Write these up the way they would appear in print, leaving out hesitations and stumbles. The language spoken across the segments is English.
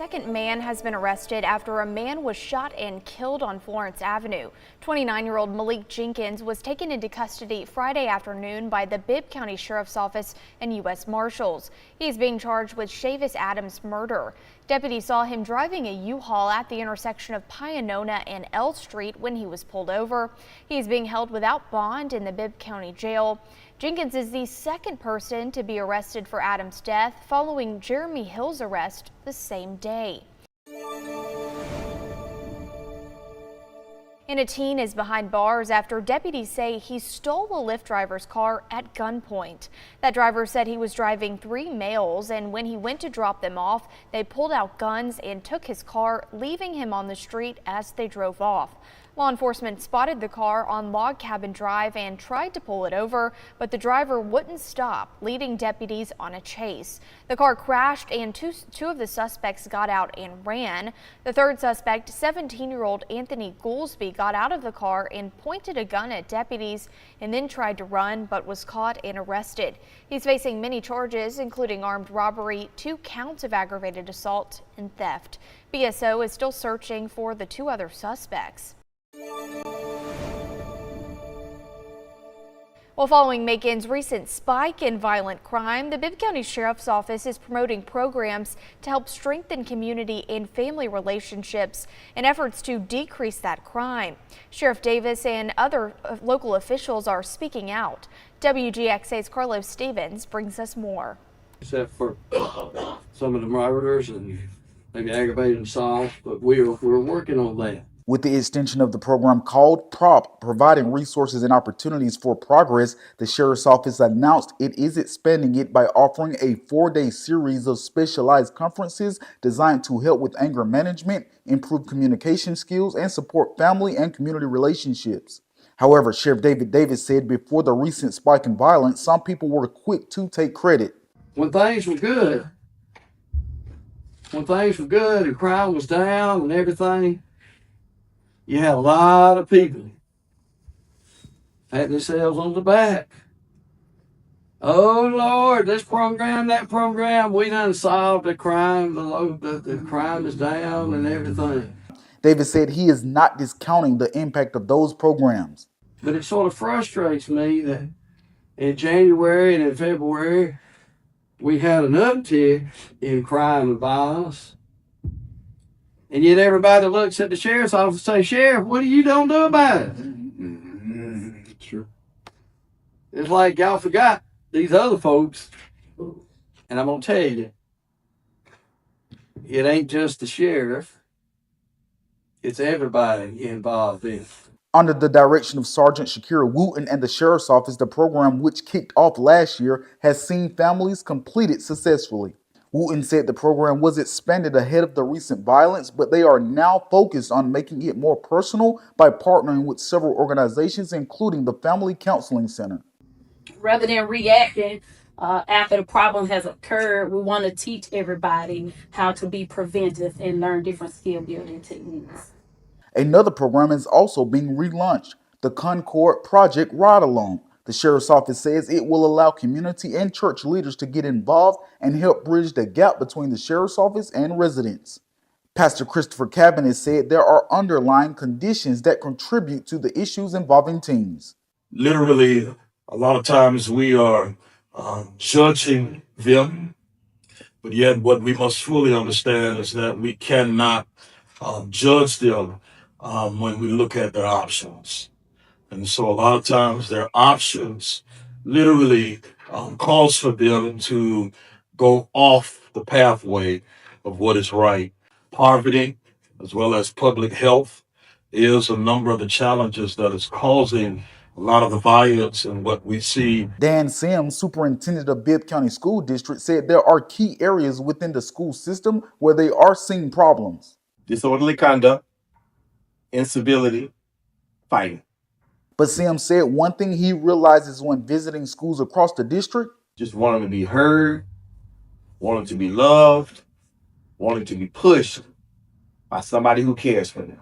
Second man has been arrested after a man was shot and killed on Florence Avenue. 29-year-old Malik Jenkins was taken into custody Friday afternoon by the Bibb County Sheriff's Office and U.S. Marshals. He is being charged with Chavis Adams' murder. Deputies saw him driving a U-Haul at the intersection of Pionona and L Street when he was pulled over. He is being held without bond in the Bibb County Jail. Jenkins is the second person to be arrested for Adams' death, following Jeremy Hill's arrest the same day. And a teen is behind bars after deputies say he stole a Lyft driver's car at gunpoint. That driver said he was driving 3 males, and when he went to drop them off, they pulled out guns and took his car, leaving him on the street as they drove off. Law enforcement spotted the car on Log Cabin Drive and tried to pull it over, but the driver wouldn't stop, leading deputies on a chase. The car crashed and two of the suspects got out and ran. The third suspect, 17-year-old Anthony Goolsby, got out of the car and pointed a gun at deputies and then tried to run, but was caught and arrested. He's facing many charges, including armed robbery, 2 counts of aggravated assault, and theft. BSO is still searching for the 2 other suspects. Well, following Macon's recent spike in violent crime, the Bibb County Sheriff's Office is promoting programs to help strengthen community and family relationships in efforts to decrease that crime. Sheriff Davis and other local officials are speaking out. WGXA's Carlos Stevens brings us more. Except for some of the murderers and maybe aggravated assault, but we're working on that. With the extension of the program called PROP, Providing Resources and Opportunities for Progress, the Sheriff's Office announced it is expanding it by offering a 4-day series of specialized conferences designed to help with anger management, improve communication skills, and support family and community relationships. However, Sheriff David Davis said before the recent spike in violence, some people were quick to take credit. When things were good and crime was down and everything, you had a lot of people patting themselves on the back. Oh Lord, this program, that program, we done solved the crime, the crime is down and everything. Davis said he is not discounting the impact of those programs. But it sort of frustrates me that in January and in February, we had an uptick in crime and violence. And yet everybody looks at the sheriff's office and say, Sheriff, what are you going to do about it? Sure. It's like y'all forgot these other folks. And I'm going to tell you, it ain't just the sheriff. It's everybody involved in it. Under the direction of Sergeant Shakira Wooten and the Sheriff's Office, the program, which kicked off last year, has seen families completed successfully. Wooten said the program was expanded ahead of the recent violence, but they are now focused on making it more personal by partnering with several organizations, including the Family Counseling Center. Rather than reacting after the problem has occurred, we want to teach everybody how to be preventive and learn different skill building techniques. Another program is also being relaunched, the Concord Project Ride Along. The Sheriff's Office says it will allow community and church leaders to get involved and help bridge the gap between the Sheriff's Office and residents. Pastor Christopher Cabinet said there are underlying conditions that contribute to the issues involving teens. Literally, a lot of times we are judging them, but yet what we must fully understand is that we cannot judge them when we look at their options. And so a lot of times their options literally calls for them to go off the pathway of what is right. Poverty, as well as public health, is a number of the challenges that is causing a lot of the violence and what we see. Dan Sims, superintendent of Bibb County School District, said there are key areas within the school system where they are seeing problems. Disorderly conduct, incivility, fighting. But Sims said one thing he realizes when visiting schools across the district: just wanting to be heard, wanting to be loved, wanting to be pushed by somebody who cares for them.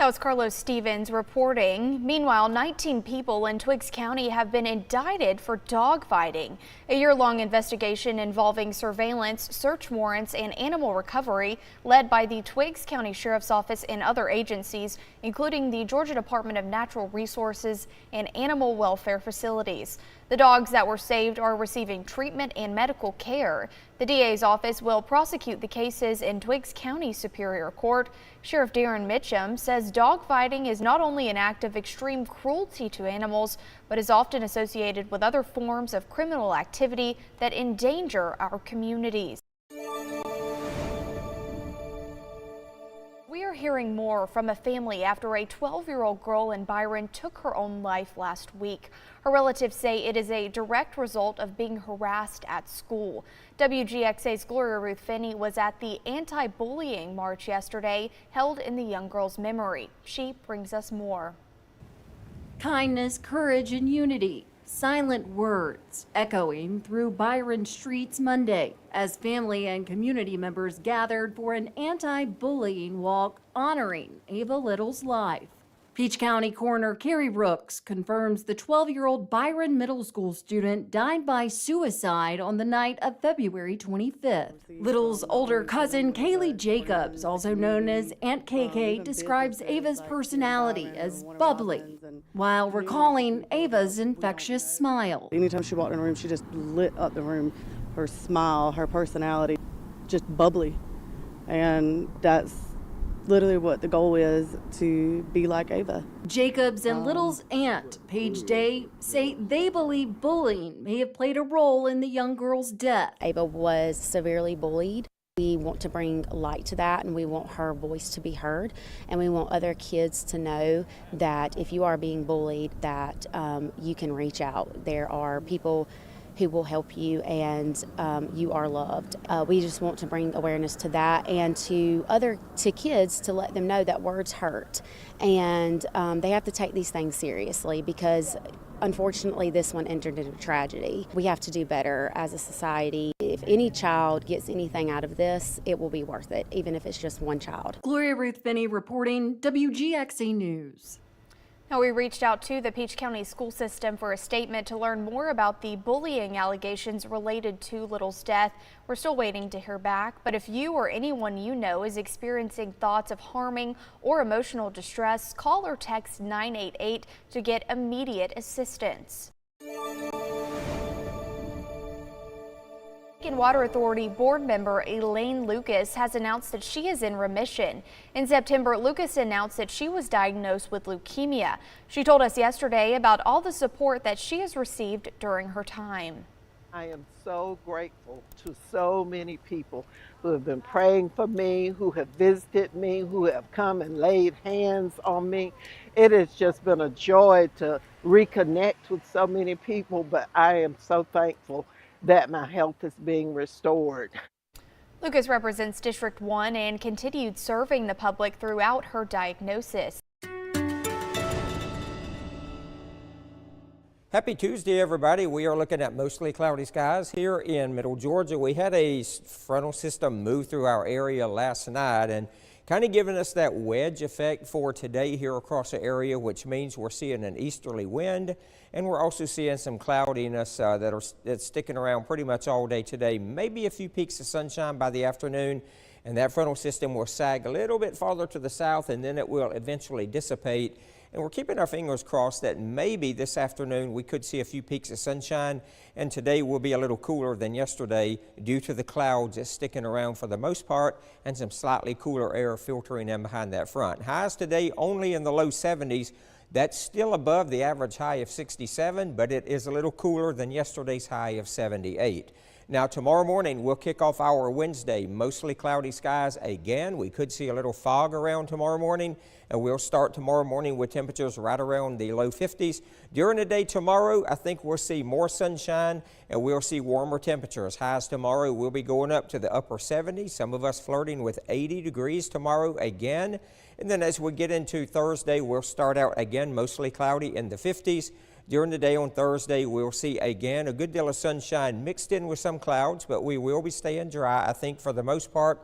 That was Carlos Stevens reporting. Meanwhile, 19 people in Twiggs County have been indicted for dogfighting. A year-long investigation involving surveillance, search warrants, and animal recovery led by the Twiggs County Sheriff's Office and other agencies, including the Georgia Department of Natural Resources and Animal Welfare facilities. The dogs that were saved are receiving treatment and medical care. The DA's office will prosecute the cases in Twiggs County Superior Court. Sheriff Darren Mitchum says dogfighting is not only an act of extreme cruelty to animals, but is often associated with other forms of criminal activity that endanger our communities. We are hearing more from a family after a 12-year-old girl in Byron took her own life last week. Her relatives say it is a direct result of being harassed at school. WGXA's Gloria Ruth Finney was at the anti-bullying march yesterday, held in the young girl's memory. She brings us more. Kindness, courage, and unity. Silent words echoing through Byron streets Monday as family and community members gathered for an anti-bullying walk honoring Ava Little's life. Peach County Coroner Carrie Rooks confirms the 12-year-old Byron Middle School student died by suicide on the night of February 25th. Little's older cousin Kaylee Jacobs, also known as Aunt KK, describes Ava's personality as bubbly, while recalling Ava's infectious smile. Anytime she walked in a room, she just lit up the room. Her smile, her personality, just bubbly. And that's literally what the goal is, to be like Ava. Jacobs and Little's aunt, Paige Day, say they believe bullying may have played a role in the young girl's death. Ava was severely bullied. We want to bring light to that, and we want her voice to be heard, and we want other kids to know that if you are being bullied, that you can reach out. There are people who will help you, and you are loved. We just want to bring awareness to that, and to kids, to let them know that words hurt, and they have to take these things seriously, because unfortunately this one entered into tragedy. We have to do better as a society. If any child gets anything out of this, it will be worth it, even if it's just one child. Gloria Ruth Finney reporting, WGXA News. Now, we reached out to the Peach County school system for a statement to learn more about the bullying allegations related to Little's death. We're still waiting to hear back, but if you or anyone you know is experiencing thoughts of harming or emotional distress, call or text 988 to get immediate assistance. Macon Water Authority board member Elaine Lucas has announced that she is in remission. In September, Lucas announced that she was diagnosed with leukemia. She told us yesterday about all the support that she has received during her time. I am so grateful to so many people who have been praying for me, who have visited me, who have come and laid hands on me. It has just been a joy to reconnect with so many people, but I am so thankful that my health is being restored. Lucas represents District 1 and continued serving the public throughout her diagnosis. Happy Tuesday, everybody. We are looking at mostly cloudy skies here in Middle Georgia. We had a frontal system move through our area last night and kind of giving us that wedge effect for today here across the area, which means we're seeing an easterly wind, and we're also seeing some cloudiness that's sticking around pretty much all day today. Maybe a few peaks of sunshine by the afternoon, and that frontal system will sag a little bit farther to the south, and then it will eventually dissipate. And we're keeping our fingers crossed that maybe this afternoon we could see a few peaks of sunshine, and today will be a little cooler than yesterday due to the clouds that's sticking around for the most part and some slightly cooler air filtering in behind that front. Highs today only in the low 70s. That's still above the average high of 67, but it is a little cooler than yesterday's high of 78. Now, tomorrow morning, we'll kick off our Wednesday, mostly cloudy skies again. We could see a little fog around tomorrow morning, and we'll start tomorrow morning with temperatures right around the low 50s. During the day tomorrow, I think we'll see more sunshine, and we'll see warmer temperatures. Highs tomorrow will be going up to the upper 70s, some of us flirting with 80 degrees tomorrow again. And then as we get into Thursday, we'll start out again mostly cloudy in the 50s. During the day on Thursday, we'll see again a good deal of sunshine mixed in with some clouds, but we will be staying dry, I think, for the most part.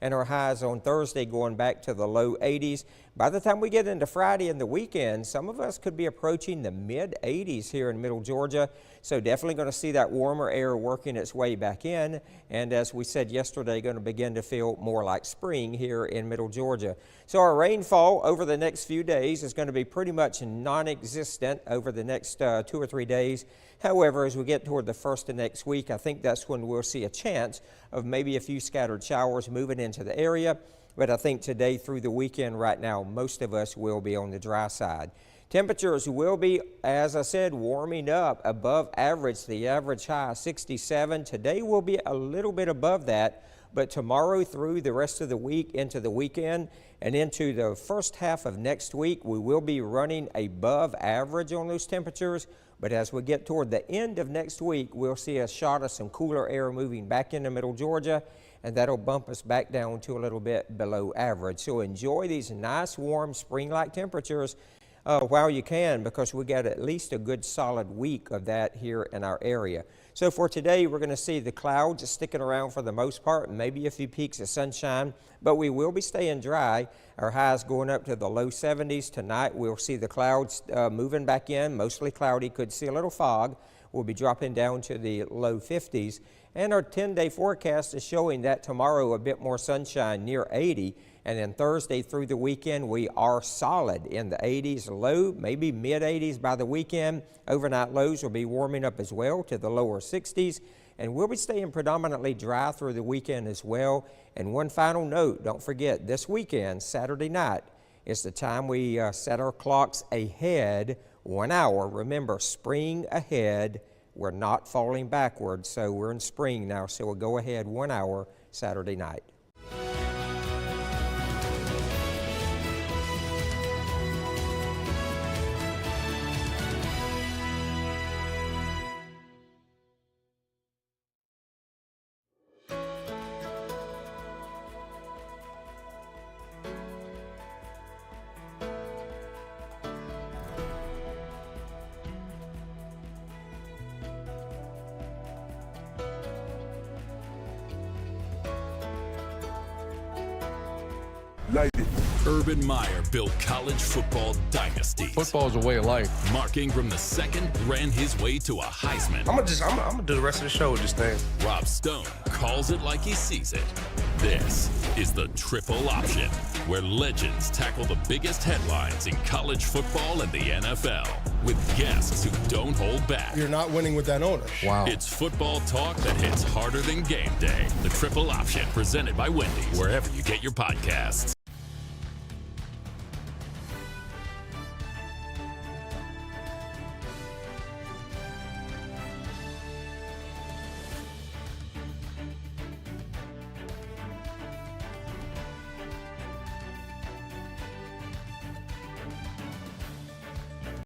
and our highs on Thursday going back to the low 80s. By the time we get into Friday and the weekend, some of us could be approaching the mid 80s here in Middle Georgia. So definitely going to see that warmer air working its way back in. And as we said yesterday, going to begin to feel more like spring here in Middle Georgia. So our rainfall over the next few days is going to be pretty much non-existent over the next 2 or 3 days. However, as we get toward the first of next week, I think that's when we'll see a chance of maybe a few scattered showers moving into the area. But I think today through the weekend right now, most of us will be on the dry side. Temperatures will be, as I said, warming up above average. The average high 67. Today will be a little bit above that, but tomorrow through the rest of the week into the weekend and into the first half of next week, we will be running above average on those temperatures. But as we get toward the end of next week, we'll see a shot of some cooler air moving back into Middle Georgia, and that'll bump us back down to a little bit below average. So enjoy these nice, warm, spring-like temperatures while you can, because we got at least a good solid week of that here in our area. So for today, we're going to see the clouds sticking around for the most part, maybe a few peaks of sunshine, but we will be staying dry. Our highs going up to the low 70s. Tonight, we'll see the clouds moving back in, mostly cloudy, could see a little fog. We'll be dropping down to the low 50s. And our 10-day forecast is showing that tomorrow a bit more sunshine near 80. And then Thursday through the weekend, we are solid in the 80s, low, maybe mid 80s by the weekend. Overnight lows will be warming up as well to the lower 60s. And we'll be staying predominantly dry through the weekend as well. And one final note, don't forget, this weekend, Saturday night, is the time we set our clocks ahead 1 hour. Remember, spring ahead. We're not falling backwards, so we're in spring now, so we'll go ahead 1 hour Saturday night. Urban Meyer built college football dynasties. Football's a way of life. Mark Ingram II ran his way to a Heisman. I'm gonna do the rest of the show with this thing. Rob Stone calls it like he sees it. This is the Triple Option, where legends tackle the biggest headlines in college football and the NFL with guests who don't hold back. You're not winning with that owner. Wow. It's football talk that hits harder than game day. The Triple Option, presented by Wendy's, wherever you get your podcasts.